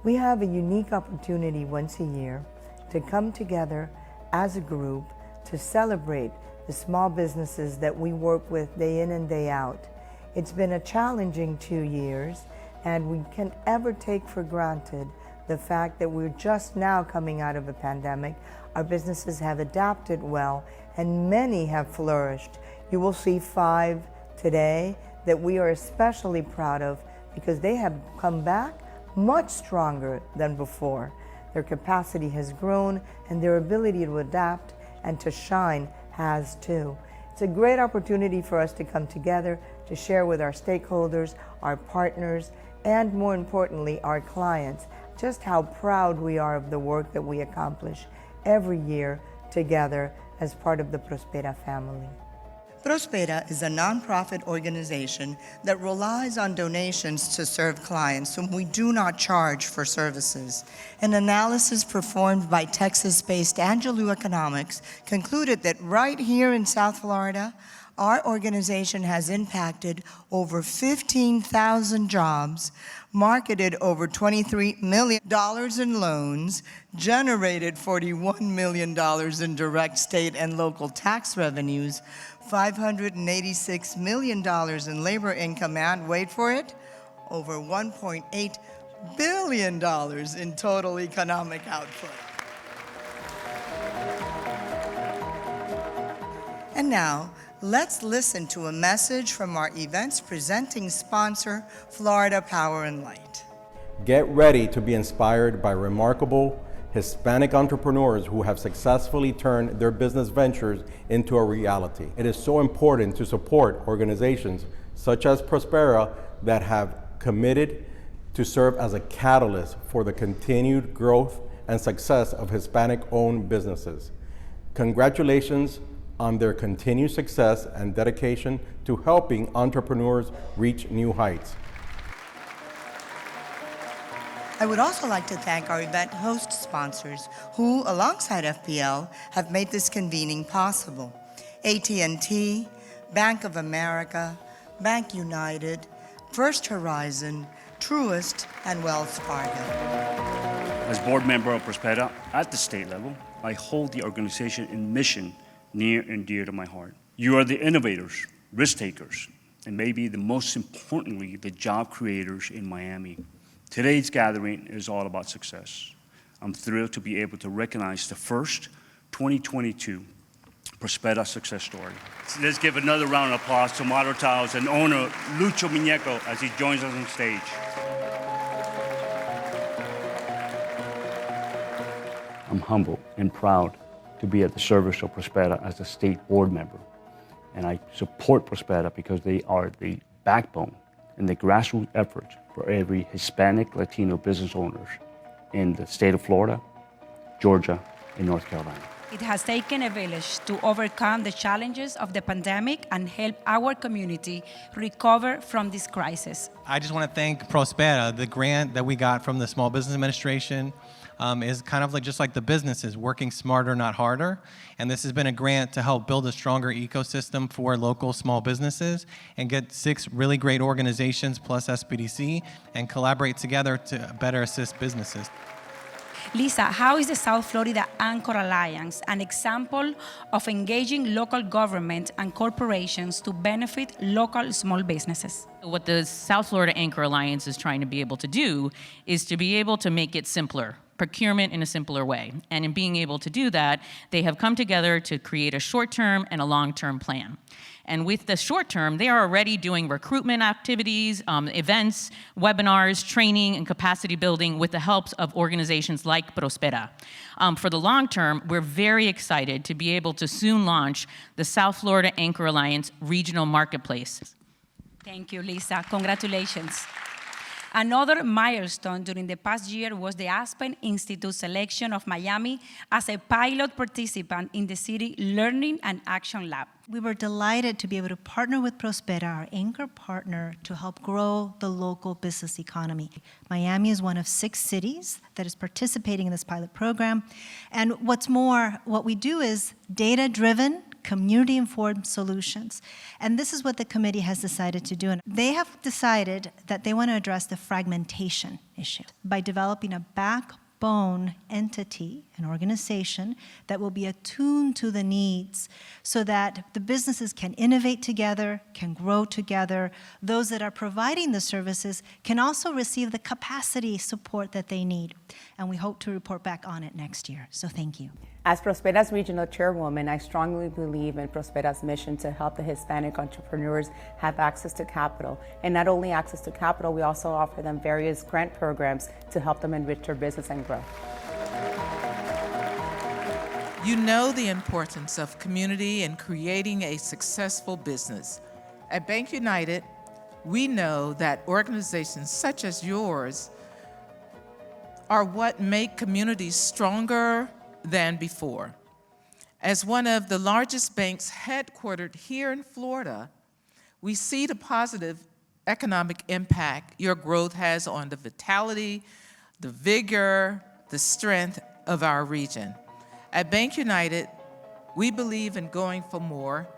We have a unique opportunity once a year to come together as a group to celebrate the small businesses that we work with day in and day out. It's been a challenging 2 years, and we can't ever take for granted the fact that we're just now coming out of a pandemic. Our businesses have adapted well, and many have flourished. You will see 5 today that we are especially proud of because they have come back much stronger than before. Their capacity has grown, and their ability to adapt and to shine has too. It's a great opportunity for us to come together to share with our stakeholders, our partners, and more importantly, our clients, just how proud we are of the work that we accomplish every year together as part of the Prospera family. Prospera is a nonprofit organization that relies on donations to serve clients whom we do not charge for services. An analysis performed by Texas-based Angelou Economics concluded that right here in South Florida, our organization has impacted over 15,000 jobs, marketed over $23 million in loans, generated $41 million in direct state and local tax revenues, $586 million in labor income, and, wait for it, over $1.8 billion in total economic output. And now, let's listen to a message from our event's presenting sponsor, Florida Power and Light. Get ready to be inspired by remarkable Hispanic entrepreneurs who have successfully turned their business ventures into a reality. It is so important to support organizations such as Prospera that have committed to serve as a catalyst for the continued growth and success of Hispanic-owned businesses. Congratulations on their continued success and dedication to helping entrepreneurs reach new heights. I would also like to thank our event host sponsors who, alongside FPL, have made this convening possible. AT&T, Bank of America, Bank United, First Horizon, Truist, and Wells Fargo. As board member of Prospera at the state level, I hold the organization in mission near and dear to my heart. You are the innovators, risk takers, and maybe the most importantly, the job creators in Miami. Today's gathering is all about success. I'm thrilled to be able to recognize the first 2022 Prospera success story. Let's give another round of applause to Model Tiles and owner Lucho Miñeco as he joins us on stage. I'm humble and proud to be at the service of Prospera as a state board member. And I support Prospera because they are the backbone and the grassroots efforts for every Hispanic Latino business owners in the state of Florida, Georgia, and North Carolina. It has taken a village to overcome the challenges of the pandemic and help our community recover from this crisis. I just want to thank Prospera. The grant that we got from the Small Business Administration is kind of just like the businesses, working smarter, not harder. And this has been a grant to help build a stronger ecosystem for local small businesses and get 6 really great organizations plus SBDC and collaborate together to better assist businesses. Lisa, how is the South Florida Anchor Alliance an example of engaging local government and corporations to benefit local small businesses? What the South Florida Anchor Alliance is trying to be able to do is to be able to make it simpler, procurement in a simpler way. And in being able to do that, they have come together to create a short-term and a long-term plan. And with the short term, they are already doing recruitment activities, events, webinars, training, and capacity building with the help of organizations like Prospera. For the long term, we're very excited to be able to soon launch the South Florida Anchor Alliance Regional Marketplace. Thank you, Lisa. Congratulations. Another milestone during the past year was the Aspen Institute selection of Miami as a pilot participant in the City Learning and Action Lab. We were delighted to be able to partner with Prospera, our anchor partner, to help grow the local business economy. Miami is one of 6 cities that is participating in this pilot program. And what's more, what we do is data-driven community-informed solutions. And this is what the committee has decided to do. And they have decided that they want to address the fragmentation issue by developing a backbone entity, an organization that will be attuned to the needs so that the businesses can innovate together, can grow together. Those that are providing the services can also receive the capacity support that they need. And we hope to report back on it next year. So thank you. As Prospera's regional chairwoman, I strongly believe in Prospera's mission to help the Hispanic entrepreneurs have access to capital. And not only access to capital, we also offer them various grant programs to help them enrich their business and grow. You know the importance of community in creating a successful business. At Bank United, we know that organizations such as yours are what make communities stronger than before. As one of the largest banks headquartered here in Florida, we see the positive economic impact your growth has on the vitality, the vigor, the strength of our region. At Bank United, we believe in going for more,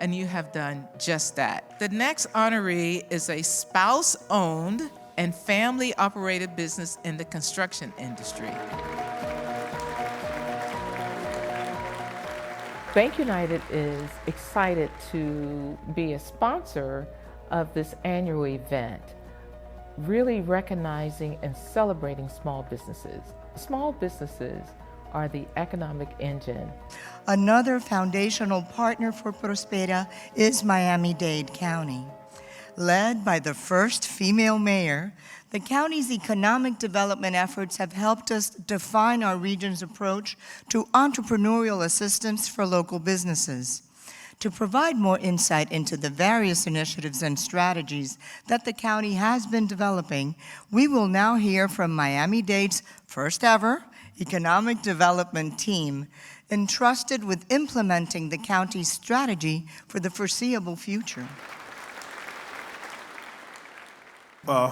and you have done just that. The next honoree is a spouse-owned and family-operated business in the construction industry. Bank United is excited to be a sponsor of this annual event, really recognizing and celebrating small businesses. Small businesses are the economic engine. Another foundational partner for Prospera is Miami-Dade County. Led by the first female mayor, the county's economic development efforts have helped us define our region's approach to entrepreneurial assistance for local businesses. To provide more insight into the various initiatives and strategies that the county has been developing, we will now hear from Miami-Dade's first ever economic development team entrusted with implementing the county's strategy for the foreseeable future.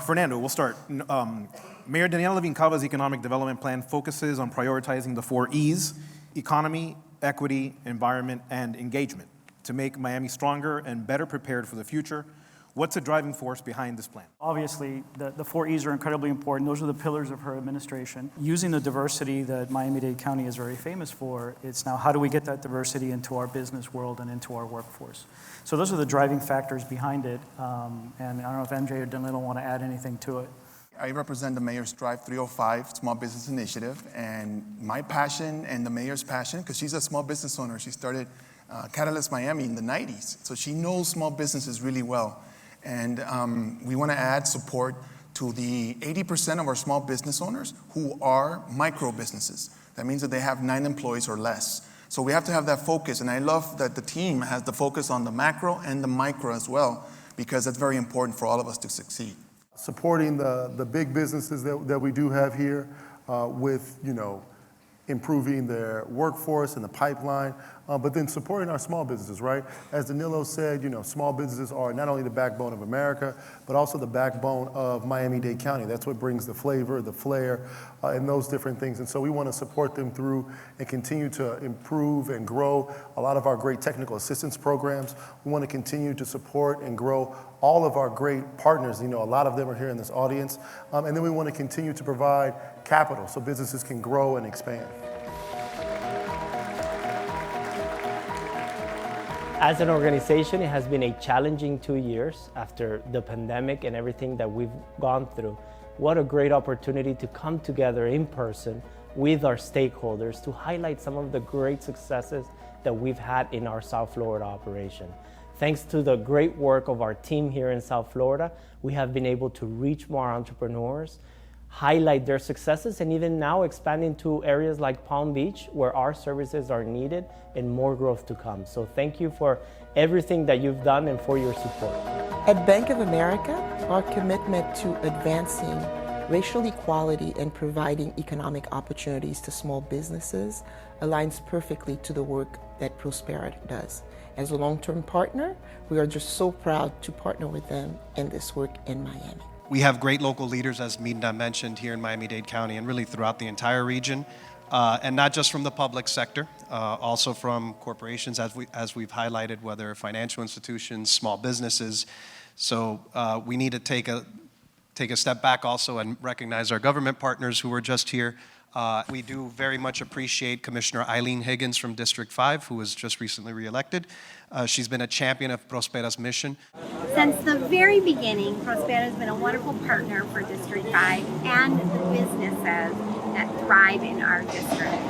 Fernando, we'll start. Mayor Daniela Levin-Cava's economic development plan focuses on prioritizing the 4 E's: economy, equity, environment, and engagement to make Miami stronger and better prepared for the future. What's the driving force behind this plan? Obviously, the 4 E's are incredibly important. Those are the pillars of her administration. Using the diversity that Miami-Dade County is very famous for, it's now how do we get that diversity into our business world and into our workforce? So those are the driving factors behind it. And I don't know if MJ or Danilo want to add anything to it. I represent the Mayor's Drive 305 Small Business Initiative, and my passion and the Mayor's passion, because she's a small business owner, she started Catalyst Miami in the 90s, so she knows small businesses really well. And we want to add support to the 80% of our small business owners who are micro businesses. That means that they have 9 employees or less. So we have to have that focus, and I love that the team has the focus on the macro and the micro as well, because that's very important for all of us to succeed. Supporting the big businesses that we do have here with, improving their workforce and the pipeline, but then supporting our small businesses, right? As Danilo said, small businesses are not only the backbone of America, but also the backbone of Miami-Dade County. That's what brings the flavor, the flair, and those different things. And so we want to support them through and continue to improve and grow a lot of our great technical assistance programs. We want to continue to support and grow all of our great partners. A lot of them are here in this audience. And then we want to continue to provide capital so businesses can grow and expand. As an organization, it has been a challenging 2 years after the pandemic and everything that we've gone through. What a great opportunity to come together in person with our stakeholders to highlight some of the great successes that we've had in our South Florida operation. Thanks to the great work of our team here in South Florida, we have been able to reach more entrepreneurs, highlight their successes, and even now expand into areas like Palm Beach, where our services are needed and more growth to come. So thank you for everything that you've done and for your support. At Bank of America, our commitment to advancing racial equality and providing economic opportunities to small businesses aligns perfectly to the work that Prospera does. As a long-term partner, we are just so proud to partner with them in this work in Miami. We have great local leaders, as Minda mentioned, here in Miami-Dade County and really throughout the entire region. and not just from the public sector, also from corporations, as we've highlighted, whether financial institutions, small businesses. So we need to take a step back also and recognize our government partners who were just here. We do very much appreciate Commissioner Eileen Higgins from District 5, who was just recently reelected. She's been a champion of Prospera's mission. Since the very beginning, Prospera has been a wonderful partner for District 5 and the businesses that thrive in our district.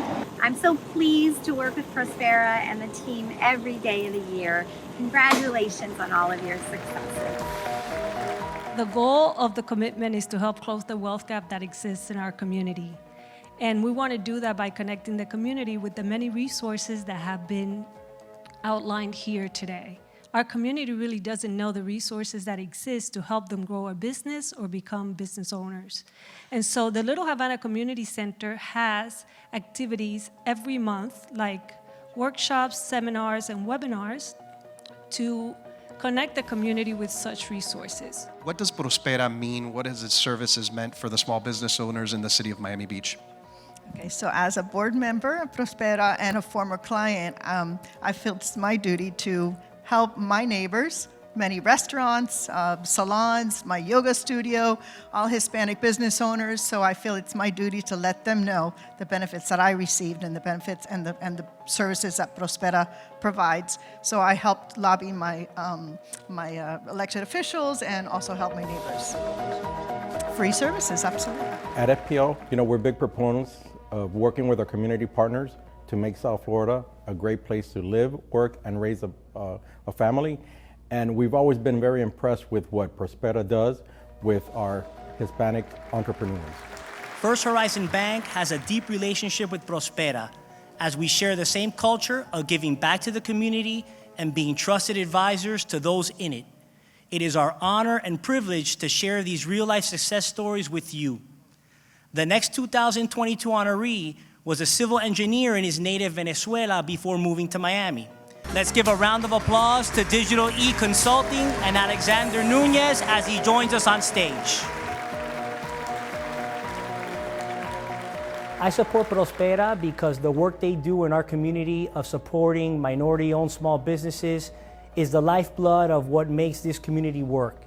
I'm so pleased to work with Prospera and the team every day of the year. Congratulations on all of your successes. The goal of the commitment is to help close the wealth gap that exists in our community. And we want to do that by connecting the community with the many resources that have been outlined here today. Our community really doesn't know the resources that exist to help them grow a business or become business owners. And so the Little Havana Community Center has activities every month, like workshops, seminars, and webinars to connect the community with such resources. What does Prospera mean? What has its services meant for the small business owners in the city of Miami Beach? Okay, so as a board member of Prospera and a former client, I feel it's my duty to help my neighbors, many restaurants, salons, my yoga studio, all Hispanic business owners. So I feel it's my duty to let them know the benefits that I received and the benefits and the services that Prospera provides. So I helped lobby my elected officials and also help my neighbors. Free services, absolutely. At FPL, we're big proponents of working with our community partners to make South Florida a great place to live, work, and raise a family. And we've always been very impressed with what Prospera does with our Hispanic entrepreneurs. First Horizon Bank has a deep relationship with Prospera, as we share the same culture of giving back to the community and being trusted advisors to those in it. It is our honor and privilege to share these real-life success stories with you. The next 2022 honoree was a civil engineer in his native Venezuela before moving to Miami. Let's give a round of applause to Digital E Consulting and Alexander Nunez as he joins us on stage. I support Prospera because the work they do in our community of supporting minority-owned small businesses is the lifeblood of what makes this community work.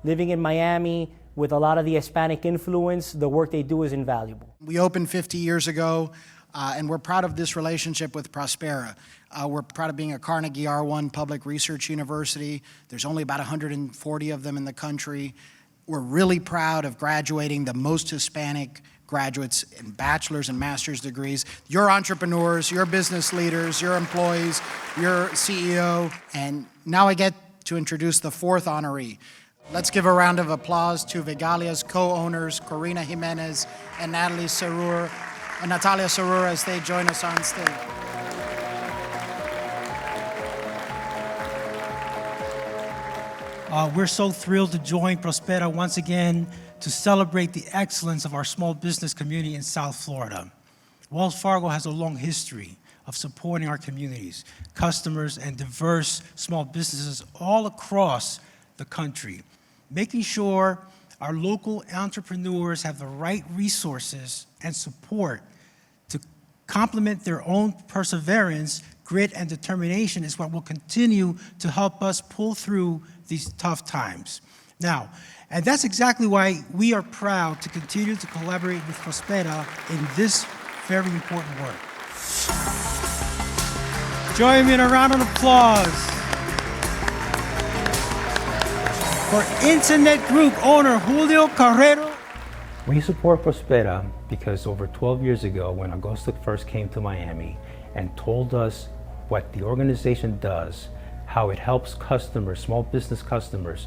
Living in Miami with a lot of the Hispanic influence, the work they do is invaluable. We opened 50 years ago, and we're proud of this relationship with Prospera. We're proud of being a Carnegie R1 public research university. There's only about 140 of them in the country. We're really proud of graduating the most Hispanic graduates in bachelor's and master's degrees. Your entrepreneurs, your business leaders, your employees, your CEO. And now I get to introduce the fourth honoree. Let's give a round of applause to Vigalia's co-owners, Corina Jimenez and Natalia Sarur as they join us on stage. We're so thrilled to join Prospera once again to celebrate the excellence of our small business community in South Florida. Wells Fargo has a long history of supporting our communities, customers, and diverse small businesses all across the country, making sure our local entrepreneurs have the right resources and support to complement their own perseverance. Grit and determination is what will continue to help us pull through these tough times. Now, and that's exactly why we are proud to continue to collaborate with Prospera in this very important work. Join me in a round of applause for Internet Group owner Julio Carrero. We support Prospera because over 12 years ago, when Augusta first came to Miami and told us what the organization does, how it helps customers, small business customers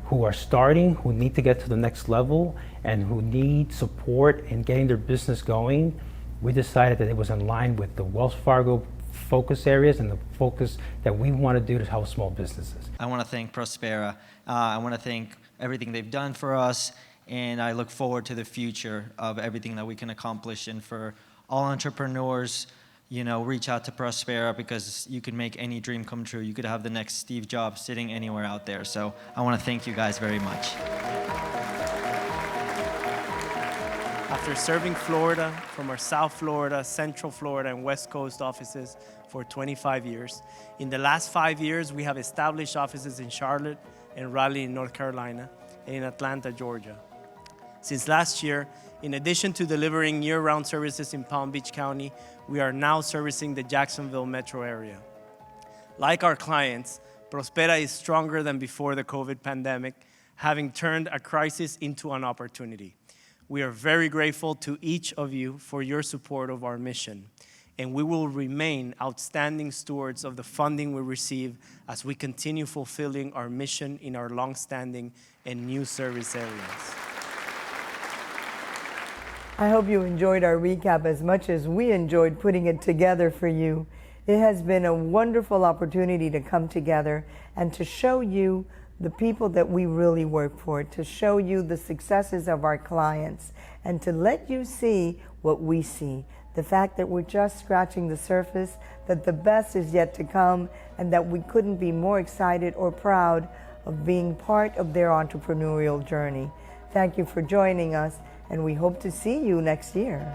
who are starting, who need to get to the next level, and who need support in getting their business going, we decided that it was in line with the Wells Fargo focus areas and the focus that we want to do to help small businesses. I want to thank Prospera. I want to thank everything they've done for us, and I look forward to the future of everything that we can accomplish. And for all entrepreneurs, reach out to Prospera because you can make any dream come true. You could have the next Steve Jobs sitting anywhere out there. So I want to thank you guys very much. After serving Florida from our South Florida, Central Florida, and West Coast offices for 25 years, in the last 5 years, we have established offices in Charlotte and Raleigh, North Carolina, and in Atlanta, Georgia. Since last year, in addition to delivering year-round services in Palm Beach County, we are now servicing the Jacksonville metro area. Like our clients, Prospera is stronger than before the COVID pandemic, having turned a crisis into an opportunity. We are very grateful to each of you for your support of our mission, and we will remain outstanding stewards of the funding we receive as we continue fulfilling our mission in our longstanding and new service areas. I hope you enjoyed our recap as much as we enjoyed putting it together for you. It has been a wonderful opportunity to come together and to show you the people that we really work for, to show you the successes of our clients, and to let you see what we see. The fact that we're just scratching the surface, that the best is yet to come, and that we couldn't be more excited or proud of being part of their entrepreneurial journey. Thank you for joining us, and we hope to see you next year.